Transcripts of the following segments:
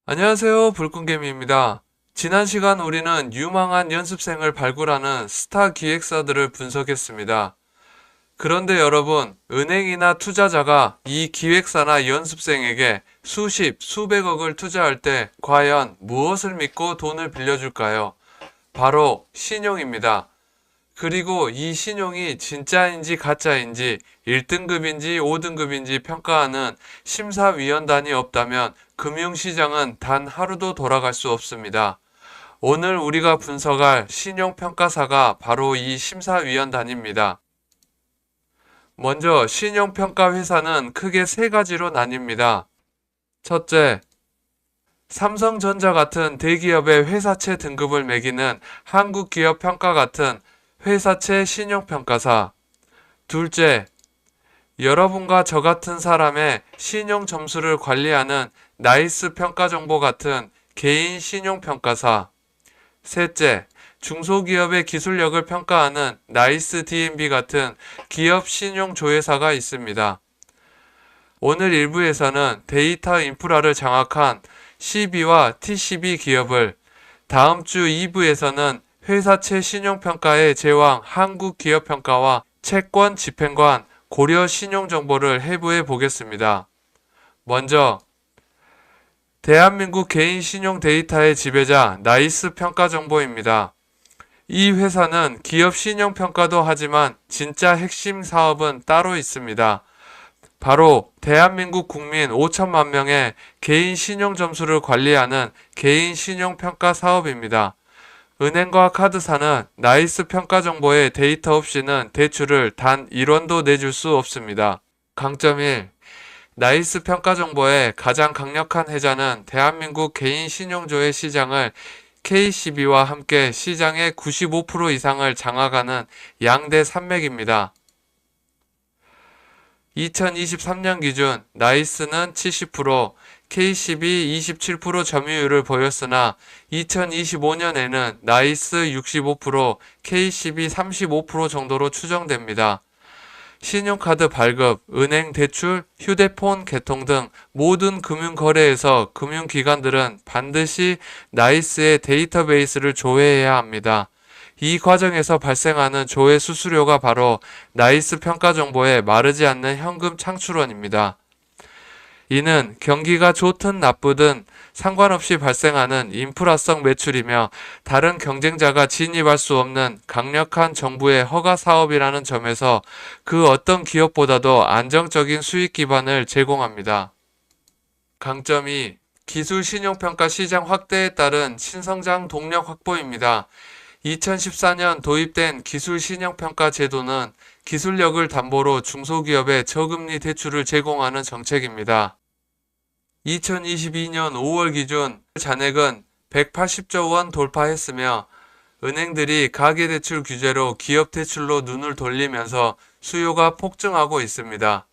안녕하세요. 불끈개미입니다. 지난 시간 우리는 유망한 연습생을 발굴하는 스타 기획사들을 분석했습니다. 그런데 여러분, 은행이나 투자자가 이 기획사나 연습생에게 수십, 수백억을 투자할 때 과연 무엇을 믿고 돈을 빌려줄까요? 바로 신용입니다. 그리고 이 신용이 진짜인지 가짜인지 1등급인지 5등급인지 평가하는 심사위원단이 없다면 금융시장은 단 하루도 돌아갈 수 없습니다. 오늘 우리가 분석할 신용평가사가 바로 이 심사위원단입니다. 먼저 신용평가 회사는 크게 세 가지로 나뉩니다. 첫째, 삼성전자 같은 대기업의 회사채 등급을 매기는 한국기업평가 같은 회사채 신용평가사. 둘째, 여러분과 저 같은 사람의 신용 점수를 관리하는 나이스 평가정보 같은 개인 신용평가사. 셋째, 중소기업의 기술력을 평가하는 나이스 DMB 같은 기업 신용조회사가 있습니다. 오늘 1부에서는 데이터 인프라를 장악한 CB와 TCB 기업을, 다음 주 2부에서는 회사채 신용평가의 제왕 한국기업평가와 채권 집행관 고려 신용정보를 해부해 보겠습니다. 먼저 대한민국 개인 신용 데이터의 지배자 나이스 평가정보입니다. 이 회사는 기업 신용평가도 하지만 진짜 핵심 사업은 따로 있습니다. 바로 대한민국 국민 5천만 명의 개인 신용 점수를 관리하는 개인 신용평가 사업입니다. 은행과 카드사는 나이스 평가 정보의 데이터 없이는 대출을 단 1원도 내줄 수 없습니다. 강점 1. 나이스 평가 정보의 가장 강력한 해자는 대한민국 개인 신용조회 시장을 KCB와 함께 시장의 95% 이상을 장악하는 양대 산맥입니다. 2023년 기준 나이스는 70%, KCB 27% 점유율을 보였으나 2025년에는 나이스 65%, KCB 35% 정도로 추정됩니다. 신용카드 발급, 은행 대출, 휴대폰 개통 등 모든 금융거래에서 금융기관들은 반드시 나이스의 데이터베이스를 조회해야 합니다. 이 과정에서 발생하는 조회 수수료가 바로 나이스 평가 정보에 마르지 않는 현금 창출원입니다. 이는 경기가 좋든 나쁘든 상관없이 발생하는 인프라성 매출이며 다른 경쟁자가 진입할 수 없는 강력한 정부의 허가 사업이라는 점에서 그 어떤 기업보다도 안정적인 수익 기반을 제공합니다. 강점 2. 기술 신용평가 시장 확대에 따른 신성장 동력 확보입니다. 2014년 도입된 기술 신용평가 제도는 기술력을 담보로 중소기업에 저금리 대출을 제공하는 정책입니다. 2022년 5월 기준 잔액은 180조 원 돌파했으며 은행들이 가계대출 규제로 기업 대출로 눈을 돌리면서 수요가 폭증하고 있습니다.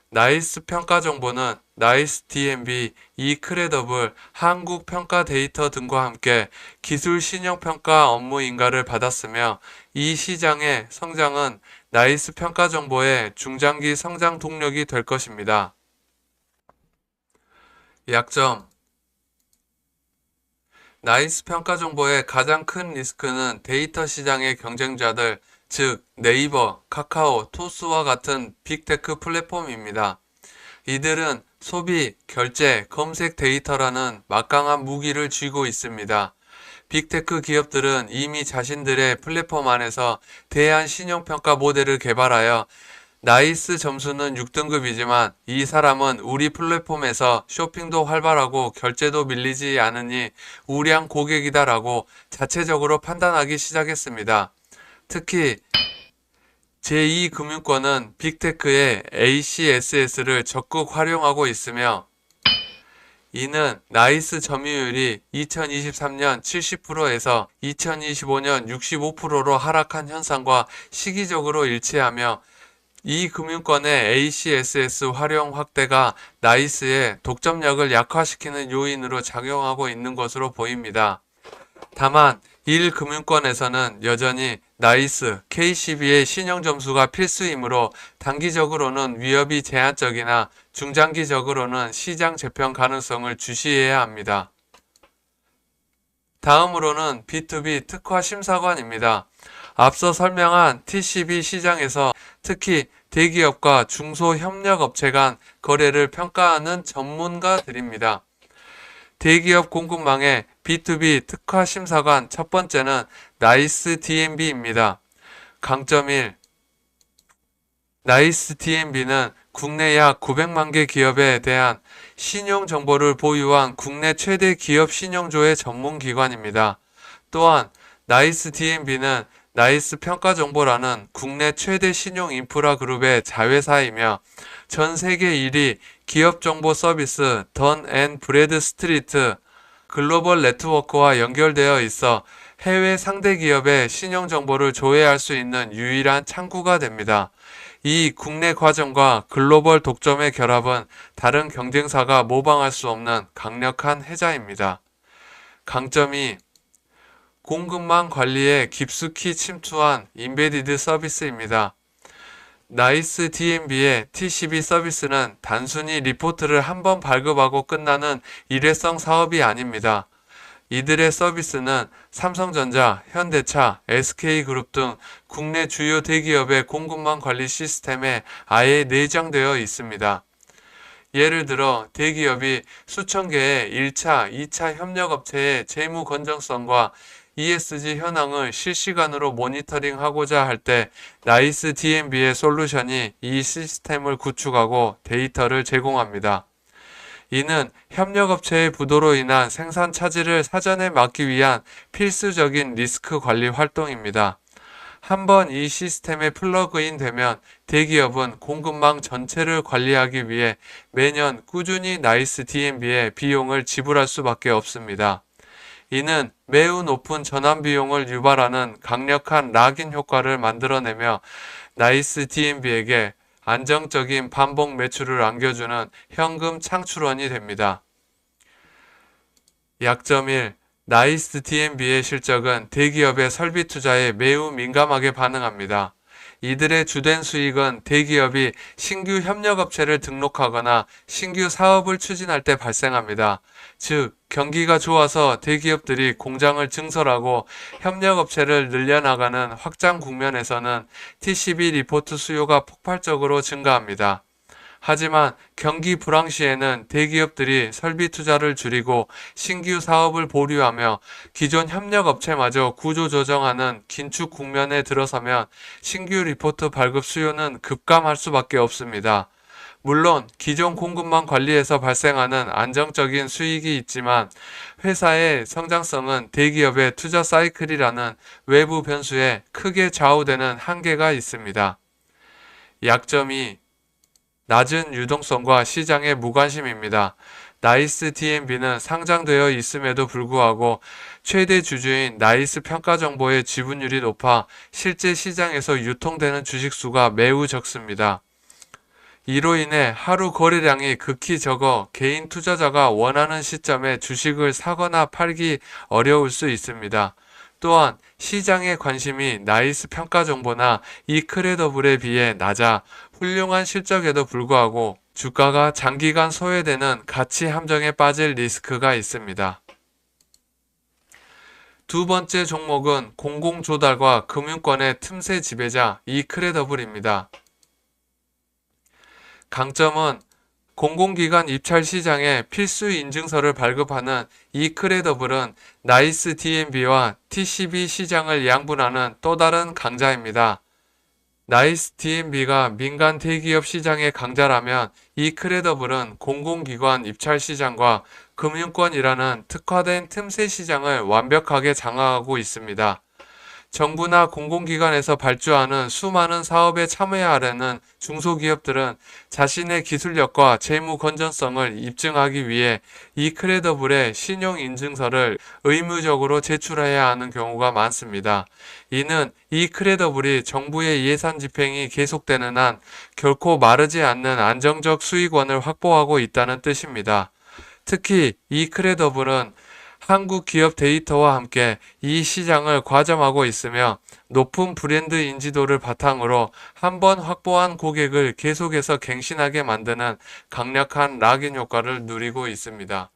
나이스 평가 정보는 나이스 DMB, 이크레더블, 한국 평가 데이터 등과 함께 기술 신용 평가 업무 인가를 받았으며 이 시장의 성장은 나이스 평가 정보의 중장기 성장 동력이 될 것입니다. 약점. 나이스 평가 정보의 가장 큰 리스크는 데이터 시장의 경쟁자들, 즉 네이버, 카카오, 토스와 같은 빅테크 플랫폼입니다. 이들은 소비, 결제, 검색 데이터라는 막강한 무기를 쥐고 있습니다. 빅테크 기업들은 이미 자신들의 플랫폼 안에서 대안 신용평가 모델을 개발하여 나이스 점수는 6등급이지만 이 사람은 우리 플랫폼에서 쇼핑도 활발하고 결제도 밀리지 않으니 우량 고객이다라고 자체적으로 판단하기 시작했습니다. 특히 제2금융권은 빅테크의 ACSS를 적극 활용하고 있으며 이는 나이스 점유율이 2023년 70%에서 2025년 65%로 하락한 현상과 시기적으로 일치하며 이 금융권의 ACSS 활용 확대가 나이스의 독점력을 약화시키는 요인으로 작용하고 있는 것으로 보입니다. 다만 1금융권에서는 여전히 나이스, KCB의 신용점수가 필수이므로 단기적으로는 위협이 제한적이나 중장기적으로는 시장 재편 가능성을 주시해야 합니다. 다음으로는 B2B 특화 심사관입니다. 앞서 설명한 TCB 시장에서 특히 대기업과 중소협력업체 간 거래를 평가하는 전문가들입니다. 대기업 공급망의 B2B 특화 심사관 첫 번째는 나이스 DNB입니다. 강점 1. 나이스 DNB는 국내 약 900만 개 기업에 대한 신용 정보를 보유한 국내 최대 기업 신용조회 전문 기관입니다. 또한 나이스 DNB는 나이스 평가정보라는 국내 최대 신용 인프라 그룹의 자회사이며 전 세계 1위 기업 정보 서비스 던 앤 브래드 스트리트 글로벌 네트워크와 연결되어 있어 해외 상대 기업의 신용 정보를 조회할 수 있는 유일한 창구가 됩니다. 이 국내 과정과 글로벌 독점의 결합은 다른 경쟁사가 모방할 수 없는 강력한 해자입니다. 강점 2. 공급망 관리에 깊숙이 침투한 인베디드 서비스입니다. 나이스 DNB의 TCB 서비스는 단순히 리포트를 한번 발급하고 끝나는 일회성 사업이 아닙니다. 이들의 서비스는 삼성전자, 현대차, SK그룹 등 국내 주요 대기업의 공급망 관리 시스템에 아예 내장되어 있습니다. 예를 들어 대기업이 수천 개의 1차, 2차 협력업체의 재무 건전성과 ESG 현황을 실시간으로 모니터링하고자 할 때 나이스 DNB의 솔루션이 이 시스템을 구축하고 데이터를 제공합니다. 이는 협력업체의 부도로 인한 생산 차질을 사전에 막기 위한 필수적인 리스크 관리 활동입니다. 한번 이 시스템에 플러그인 되면 대기업은 공급망 전체를 관리하기 위해 매년 꾸준히 나이스 DNB의 비용을 지불할 수밖에 없습니다. 이는 매우 높은 전환 비용을 유발하는 강력한 락인 효과를 만들어내며 나이스 DNB에게 안정적인 반복 매출을 안겨주는 현금 창출원이 됩니다. 약점 1. 나이스 DNB의 실적은 대기업의 설비 투자에 매우 민감하게 반응합니다. 이들의 주된 수익은 대기업이 신규 협력업체를 등록하거나 신규 사업을 추진할 때 발생합니다. 즉, 경기가 좋아서 대기업들이 공장을 증설하고 협력업체를 늘려나가는 확장 국면에서는 TCB 리포트 수요가 폭발적으로 증가합니다. 하지만 경기 불황 시에는 대기업들이 설비 투자를 줄이고 신규 사업을 보류하며 기존 협력업체마저 구조조정하는 긴축 국면에 들어서면 신규 리포트 발급 수요는 급감할 수밖에 없습니다. 물론 기존 공급망 관리에서 발생하는 안정적인 수익이 있지만 회사의 성장성은 대기업의 투자 사이클이라는 외부 변수에 크게 좌우되는 한계가 있습니다. 약점 2. 낮은 유동성과 시장의 무관심입니다. 나이스 DNB는 상장되어 있음에도 불구하고 최대 주주인 나이스 평가정보의 지분율이 높아 실제 시장에서 유통되는 주식수가 매우 적습니다. 이로 인해 하루 거래량이 극히 적어 개인 투자자가 원하는 시점에 주식을 사거나 팔기 어려울 수 있습니다. 또한 시장의 관심이 나이스 평가정보나 이크레더블에 비해 낮아 훌륭한 실적에도 불구하고 주가가 장기간 소외되는 가치 함정에 빠질 리스크가 있습니다. 두 번째 종목은 공공조달과 금융권의 틈새 지배자 이크레더블입니다. 강점은 공공기관 입찰 시장에 필수 인증서를 발급하는 이크레더블은 나이스 DNB와 TCB 시장을 양분하는 또 다른 강자입니다. 나이스 DNB가 민간 대기업 시장의 강자라면 이크레더블은 공공기관 입찰 시장과 금융권이라는 특화된 틈새 시장을 완벽하게 장악하고 있습니다. 정부나 공공기관에서 발주하는 수많은 사업에 참여하려는 중소기업들은 자신의 기술력과 재무 건전성을 입증하기 위해 이크레더블의 신용인증서를 의무적으로 제출해야 하는 경우가 많습니다. 이는 이크레더블이 정부의 예산 집행이 계속되는 한 결코 마르지 않는 안정적 수익원을 확보하고 있다는 뜻입니다. 특히 이크레더블은 한국 기업 데이터와 함께 이 시장을 과점하고 있으며 높은 브랜드 인지도를 바탕으로 한번 확보한 고객을 계속해서 갱신하게 만드는 강력한 락인 효과를 누리고 있습니다.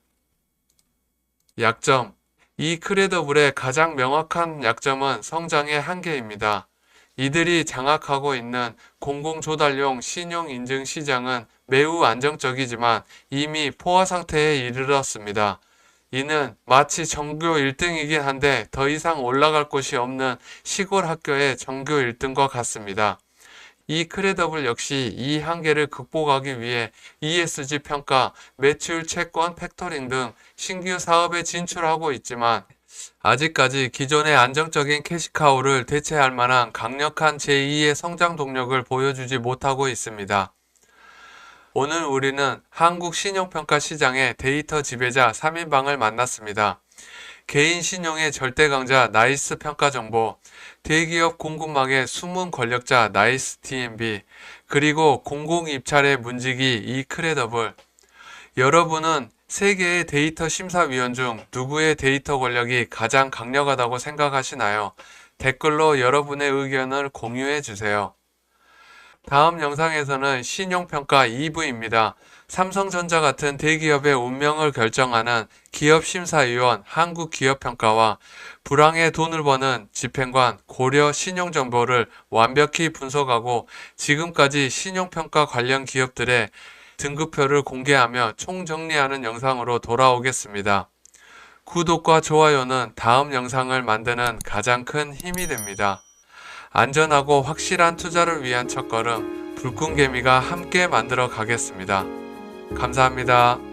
약점. 이 크레더블의 가장 명확한 약점은 성장의 한계입니다. 이들이 장악하고 있는 공공조달용 신용인증 시장은 매우 안정적이지만 이미 포화 상태에 이르렀습니다. 이는 마치 전교 1등이긴 한데 더 이상 올라갈 곳이 없는 시골 학교의 전교 1등과 같습니다. 이 크레더블 역시 이 한계를 극복하기 위해 ESG 평가, 매출 채권 팩토링 등 신규 사업에 진출하고 있지만 아직까지 기존의 안정적인 캐시카우를 대체할 만한 강력한 제2의 성장 동력을 보여주지 못하고 있습니다. 오늘 우리는 한국 신용평가 시장의 데이터 지배자 3인방을 만났습니다. 개인 신용의 절대 강자 나이스 평가 정보, 대기업 공급망의 숨은 권력자 나이스 TMB, 그리고 공공 입찰의 문지기 이 크레더블. 여러분은 세계의 데이터 심사위원 중 누구의 데이터 권력이 가장 강력하다고 생각하시나요? 댓글로 여러분의 의견을 공유해 주세요. 다음 영상에서는 신용평가 2부입니다. 삼성전자 같은 대기업의 운명을 결정하는 기업심사위원 한국기업평가와 불황에 돈을 버는 집행관 고려 신용정보를 완벽히 분석하고 지금까지 신용평가 관련 기업들의 등급표를 공개하며 총정리하는 영상으로 돌아오겠습니다. 구독과 좋아요는 다음 영상을 만드는 가장 큰 힘이 됩니다. 안전하고 확실한 투자를 위한 첫걸음 불끈개미가 함께 만들어 가겠습니다. 감사합니다.